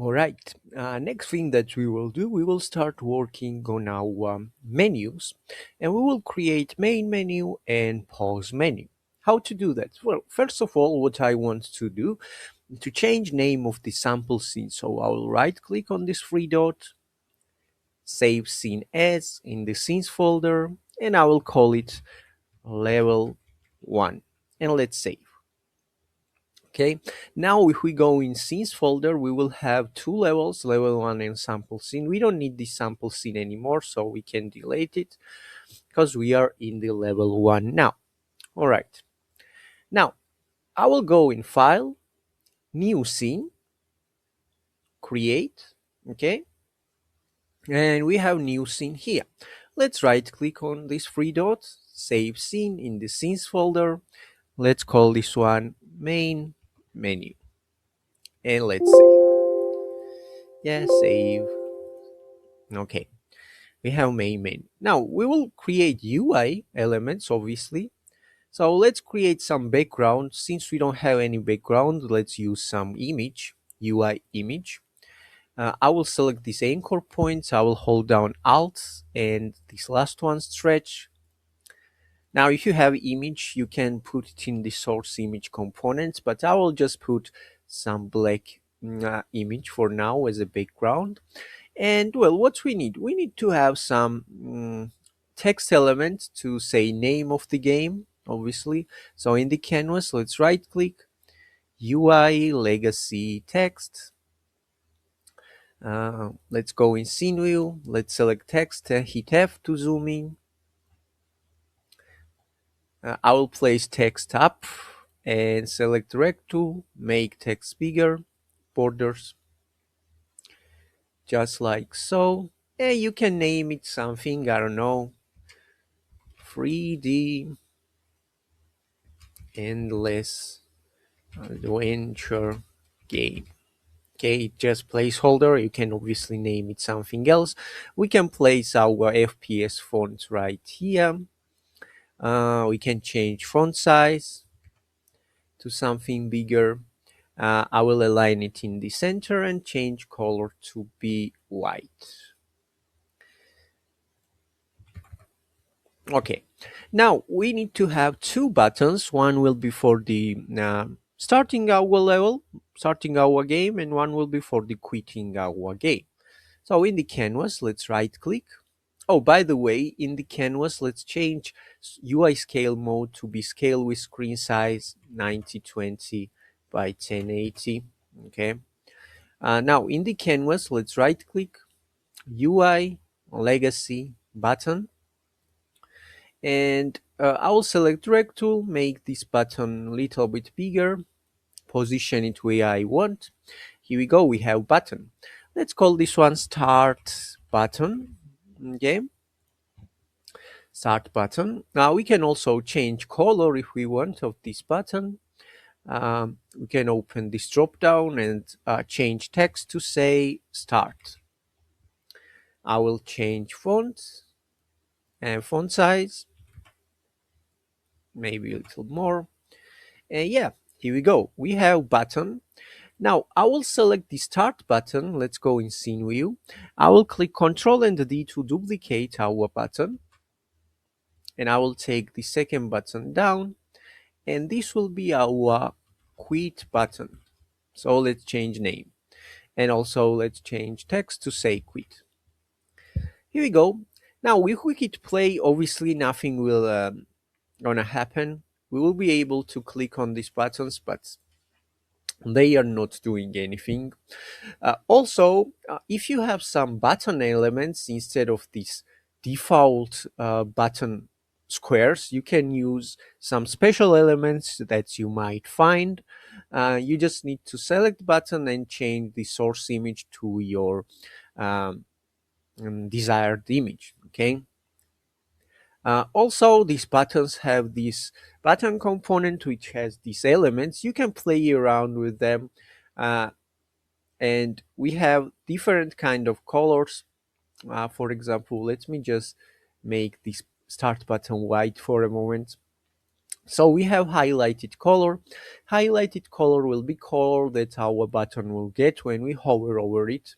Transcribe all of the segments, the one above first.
All right. Next thing that we will do, we will start working on our menus, and we will create main menu and pause menu. How to do that? Well, first of all, what I want to do to change name of the sample scene. So I will right click on this three dot, save scene as in the scenes folder, and I will call it level 1. And let's save. Okay, now if we go in scenes folder, we will have two levels, level 1 and sample scene. We don't need this sample scene anymore, so we can delete it because we are in the level 1 now. All right, now I will go in file, new scene, create. Okay, and we have new scene here. Let's right click on this three dots, save scene in the scenes folder. Let's call this one main menu, and let's save. Yeah, save. Okay, we have main menu. Now we will create UI elements, obviously. So let's create some background. Since we don't have any background, let's use some image, UI image. I will select these anchor points. I will hold down Alt and this last one stretch. Now, if you have image, you can put it in the source image components, but I will just put some black image for now as a background. And well, what we need? We need to have some text element to say name of the game, obviously. So in the canvas, let's right click, UI, legacy text. Let's go in scene view. Let's select text, hit F to zoom in. I will place text up and select rect tool, make text bigger, borders, just like so. And you can name it something, I don't know, 3D endless adventure game. Okay, just placeholder. You can obviously name it something else. We can place our FPS font right here. We can change font size to something bigger. I will align it in the center and change color to be white. Okay, now we need to have two buttons. One will be for the starting our level, starting our game, and one will be for the quitting our game. So in the canvas, let's right click. Oh, by the way, in the canvas, let's change UI scale mode to be scale with screen size 9020 by 1080. Okay. Now in the canvas, let's right click, UI, legacy button, and I will select drag tool, make this button a little bit bigger, position it where I want. Here we go, we have button. Let's call this one start button. Okay, start button. Now we can also change color if we want of this button. We can open this drop down and change text to say start. I will change font and font size, maybe a little more. And yeah, here we go. We have button. Now I will select the start button. Let's go in scene view. I will click Ctrl and D to duplicate our button. And I will take the second button down. And this will be our quit button. So let's change name. And also let's change text to say quit. Here we go. Now if we hit play, obviously nothing will gonna happen. We will be able to click on these buttons, but they are not doing anything. Also, if you have some button elements instead of these default button squares, you can use some special elements that you might find. You just need to select button and change the source image to your um, desired image. Okay. Also, these buttons have this button component which has these elements. You can play around with them, and we have different kind of colors. For example, let me just make this start button white for a moment. So we have highlighted color. Highlighted color will be color that our button will get when we hover over it.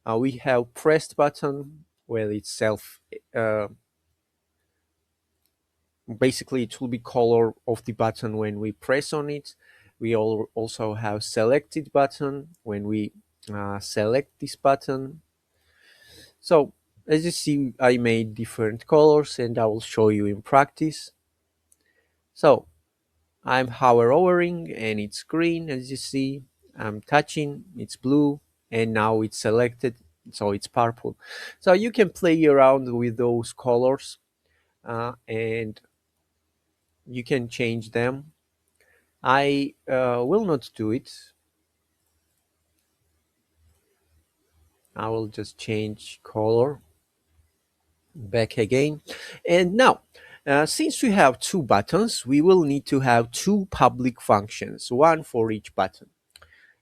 We have pressed button, well, itself, uh, basically it will be color of the button when we press on it. We also have selected button when we select this button. So as you see, I made different colors and I will show you in practice. So I'm hovering and it's green, as you see. I'm touching, it's blue, and now it's selected, so it's purple. So you can play around with those colors, and you can change them. I will not do it. I will just change color back again. And now, since we have two buttons, we will need to have two public functions, one for each button.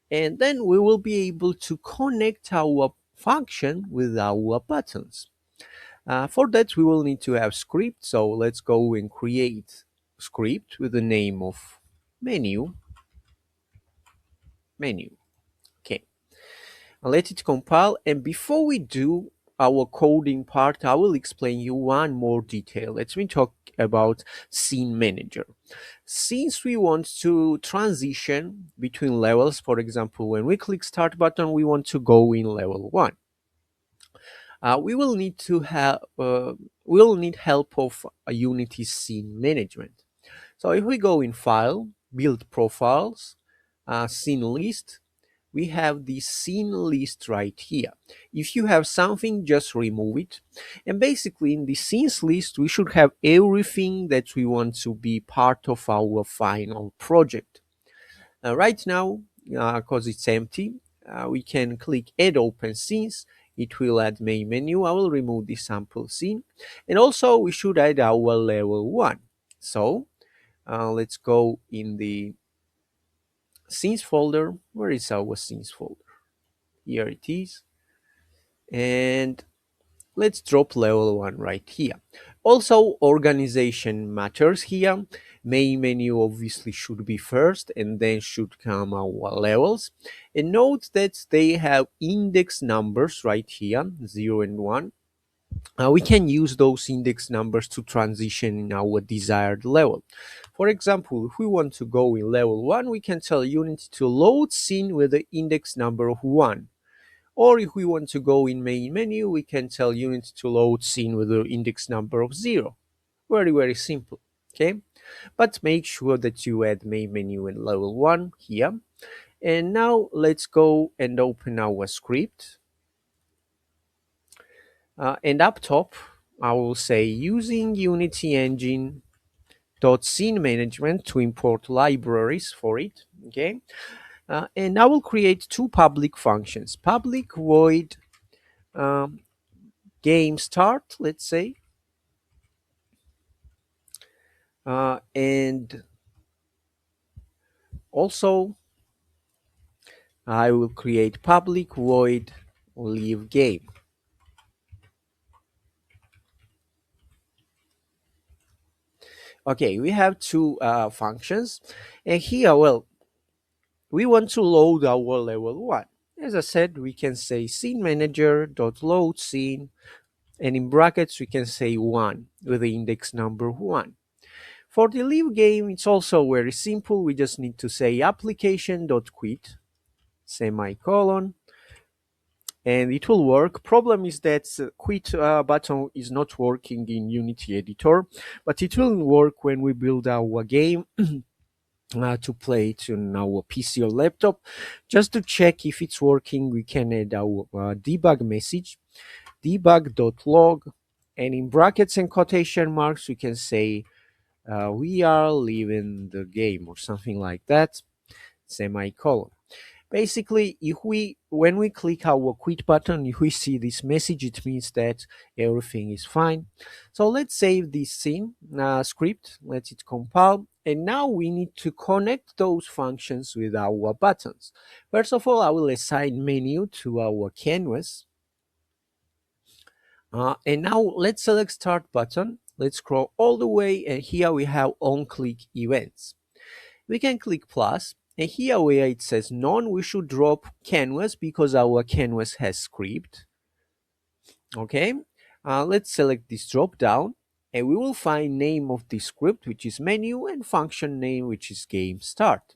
And then we will be able to connect our function with our buttons. For that, we will need to have script. So let's go and create script with the name of menu. Okay, I'll let it compile. And before we do our coding part, I will explain you one more detail. Let me talk about scene manager. Since we want to transition between levels, for example, when we click start button, we want to go in level 1. We will need to have we will need help of a Unity scene management. So if we go in file, build profiles, scene list, we have the scene list right here. If you have something, just remove it. And basically in the scenes list, we should have everything that we want to be part of our final project. Right now, because it's empty, we can click add open scenes. It will add main menu. I will remove the sample scene. And also we should add our level 1. So let's go in the scenes folder. Where is our scenes folder? Here it is. And let's drop level 1 right here. Also, organization matters here. Main menu obviously should be first and then should come our levels. And note that they have index numbers right here, 0 and 1. We can use those index numbers to transition in our desired level. For example, if we want to go in level 1, we can tell Unity to load scene with the index number of 1. Or if we want to go in main menu, we can tell Unity to load scene with the index number of 0. Very, very simple. Okay, but make sure that you add main menu in level 1 here. And now let's go and open our script. And up top, I will say using Unity Engine .scene management to import libraries for it. Okay, and I will create two public functions: public void game start, let's say, and also I will create public void leave game. Okay, we have two functions, and here, well, we want to load our level 1. As I said, we can say scene manager dot load scene, and in brackets we can say 1 with the index number 1. For the leave game, it's also very simple. We just need to say application dot quit semicolon, and it will work. Problem is that quit button is not working in Unity editor, but it will work when we build our game to play it on our PC or laptop. Just to check if it's working, we can add our debug message, debug.log, and in brackets and quotation marks, we can say we are leaving the game or something like that, semicolon. Basically, when we click our quit button, if we see this message, it means that everything is fine. So let's save this scene script, let it compile, and now we need to connect those functions with our buttons. First of all, I will assign menu to our canvas. And now let's select start button. Let's scroll all the way, and here we have on-click events. We can click plus, and here where it says none, we should drop canvas because our canvas has script. Okay, let's select this drop down, and we will find name of the script, which is menu, and function name, which is game start.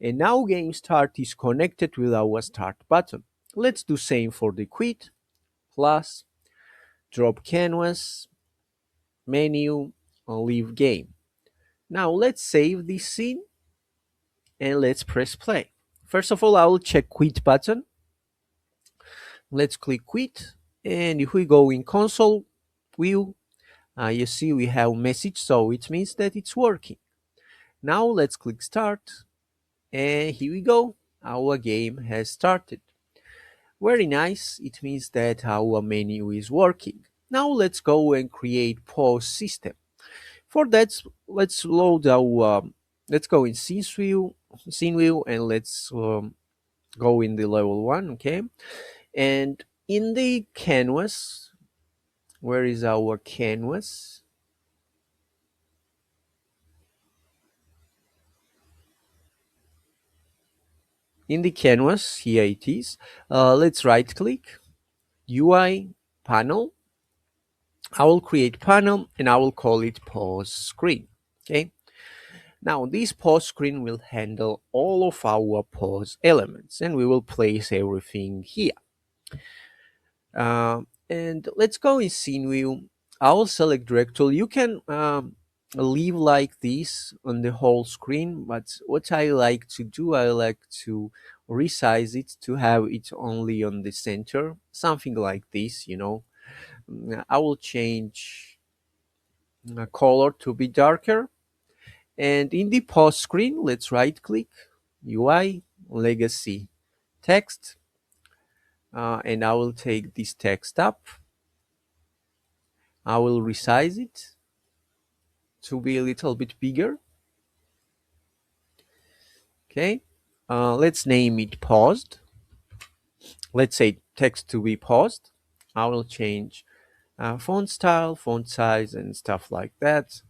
And now game start is connected with our start button. Let's do same for the quit, plus, drop canvas, menu, and leave game. Now let's save this scene and let's press play. First of all, I will check quit button. Let's click quit, and if we go in console view, you see we have message, so it means that it's working. Now let's click start, and here we go, our game has started. Very nice, it means that our menu is working. Now let's go and create pause system. For that, let's load our let's go in scene view, and let's go in the level 1. Okay, and in the canvas, where is our canvas? In the canvas, here it is. Let's right click, UI, panel. I will create panel, and I will call it pause screen. Okay, now this pause screen will handle all of our pause elements, and we will place everything here. And let's go in scene view. I will select direct tool. You can leave like this on the whole screen, but what I like to do, I like to resize it to have it only on the center, something like this. I will change the color to be darker, and in the pause screen, let's right click, UI, legacy, text, and I will take this text up. I will resize it to be a little bit bigger. Okay, let's name it paused. Let's say text to be paused. I will change font style, font size, and stuff like that.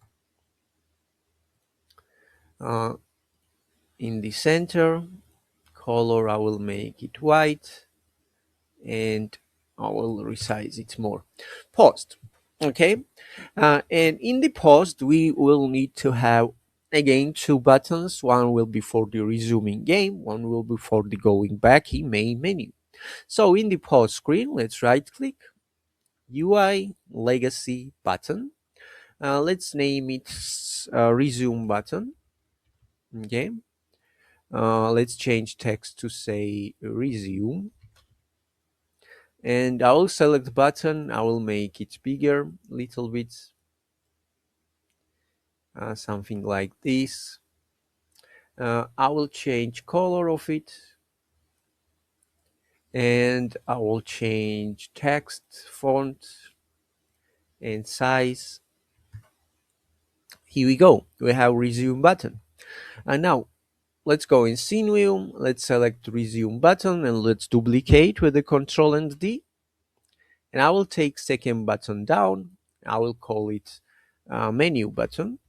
In the center, color I will make it white, and I will resize it more. Paused. Okay, and in the paused, we will need to have again two buttons. One will be for the resuming game, one will be for the going back in main menu. So in the pause screen, let's right click, UI, legacy button. Let's name it resume button. Okay, let's change text to say resume, and I will select button. I will make it bigger a little bit, something like this. I will change color of it, and I will change text, font, and size. Here we go, we have resume button. And now let's go in scene view, let's select resume button, and let's duplicate with the Control and D, and I will take second button down. I will call it menu button.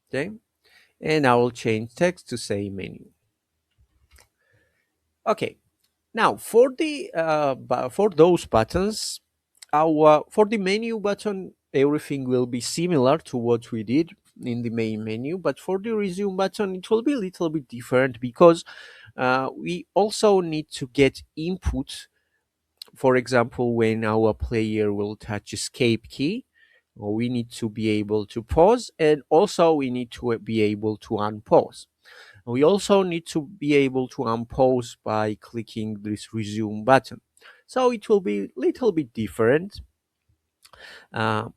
Okay, and I will change text to say menu. Okay, now for the for those buttons, for the menu button, everything will be similar to what we did in the main menu, but for the resume button, it will be a little bit different because we also need to get input. For example, when our player will touch escape key, we need to be able to pause, and also we need to be able to unpause. We also need to be able to unpause by clicking this resume button. So it will be a little bit different. Uh,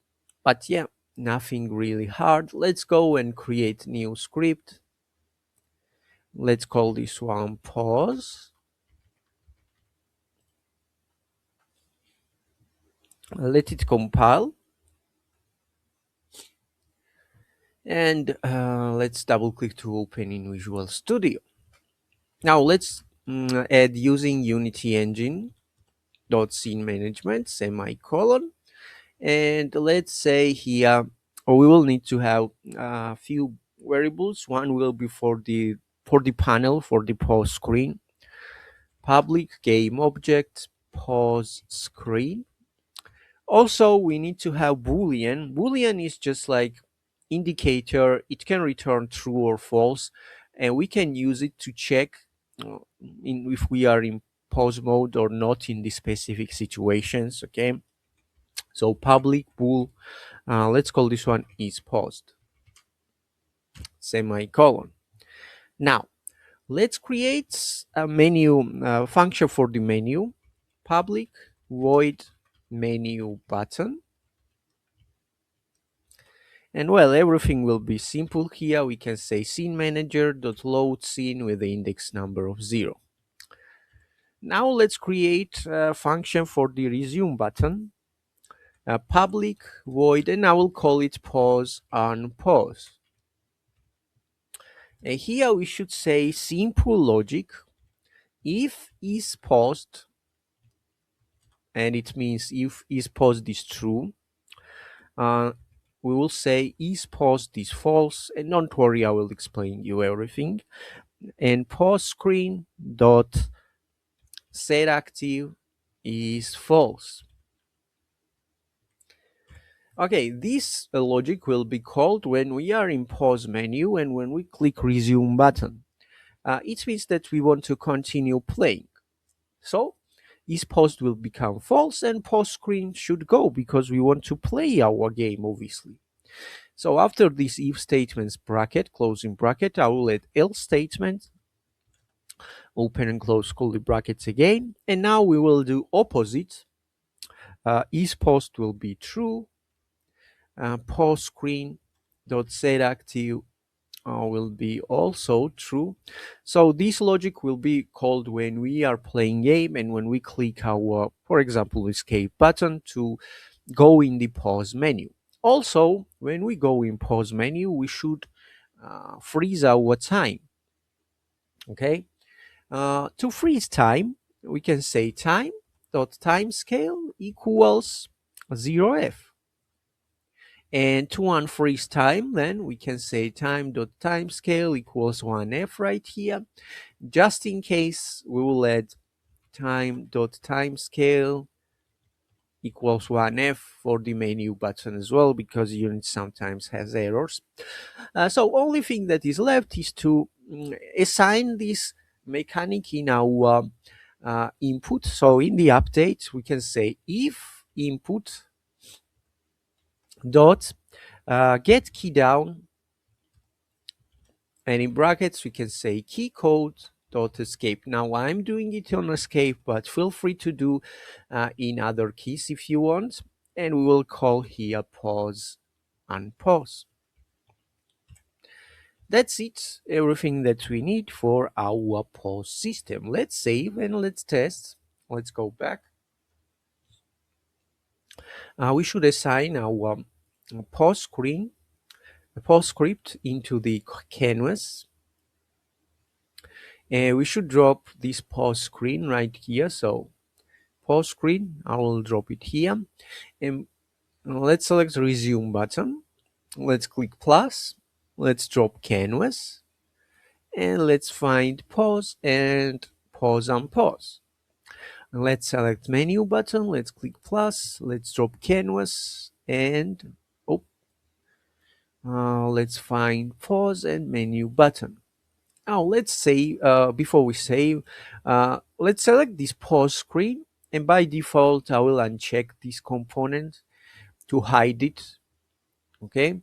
but yeah, nothing really hard. Let's go and create new script. Let's call this one pause. Let it compile. And let's double click to open in Visual Studio. Now let's add using Unity Engine dot scene management semicolon, And let's say here, or we will need to have a few variables. One will be for the panel, for the pause screen, public game object pause screen. Also, we need to have boolean. Boolean is just like indicator. It can return true or false, and we can use it to check uh, if we are in pause mode or not in the specific situations. Okay, so public bool, let's call this one is paused, semicolon. Now let's create a menu function for the menu, public void menu button. And well, everything will be simple here. We can say scene manager dot load scene with the index number of 0. Now let's create a function for the resume button, a public void, and I will call it pause on pause. And here we should say simple logic. If is paused, and it means if is paused is true, uh, we will say is paused is false, and don't worry, I will explain you everything. And pause screen dot set active is false. Okay, this logic will be called when we are in pause menu and when we click resume button. It means that we want to continue playing. So is paused will become false and pause screen should go because we want to play our game, obviously. So after this if statements bracket, closing bracket, I will add else statement, open and close curly brackets again. And now we will do opposite. Is paused will be true. Pause screen dot set active will be also true. So this logic will be called when we are playing game and when we click our, for example, escape button to go in the pause menu. Also, when we go in pause menu, we should freeze our time. Okay, to freeze time, we can say time dot time scale equals 0f. And to unfreeze time, then we can say time dot time scale equals 1f right here. Just in case, we will add time dot time scale equals 1f for the menu button as well, because unit sometimes has errors. So only thing that is left is to assign this mechanic in our input. So in the update, we can say if input dot get key down, and in brackets we can say key code dot escape. Now I'm doing it on escape, but feel free to do in other keys if you want, and we will call here pause and pause. That's it, everything that we need for our pause system. Let's save and let's test. Let's go back. We should assign our pause screen, pause script into the canvas. And we should drop this pause screen right here. So pause screen, I will drop it here. And let's select the resume button. Let's click plus. Let's drop canvas. And let's find pause and pause and pause. Let's select menu button. Let's click plus. Let's drop canvas. And let's find pause and menu button. Now let's save. Before we save, let's select this pause screen, and by default I will uncheck this component to hide it. Okay,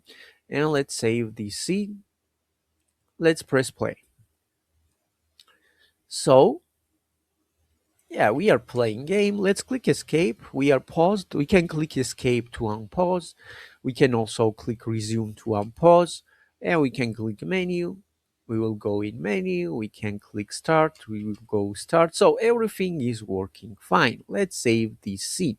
and let's save this scene. Let's press play. So yeah, we are playing game. Let's click escape. We are paused. We can click escape to unpause. We can also click resume to unpause, and we can click menu. We will go in menu. We can click start. We will go start. So everything is working fine. Let's save this scene.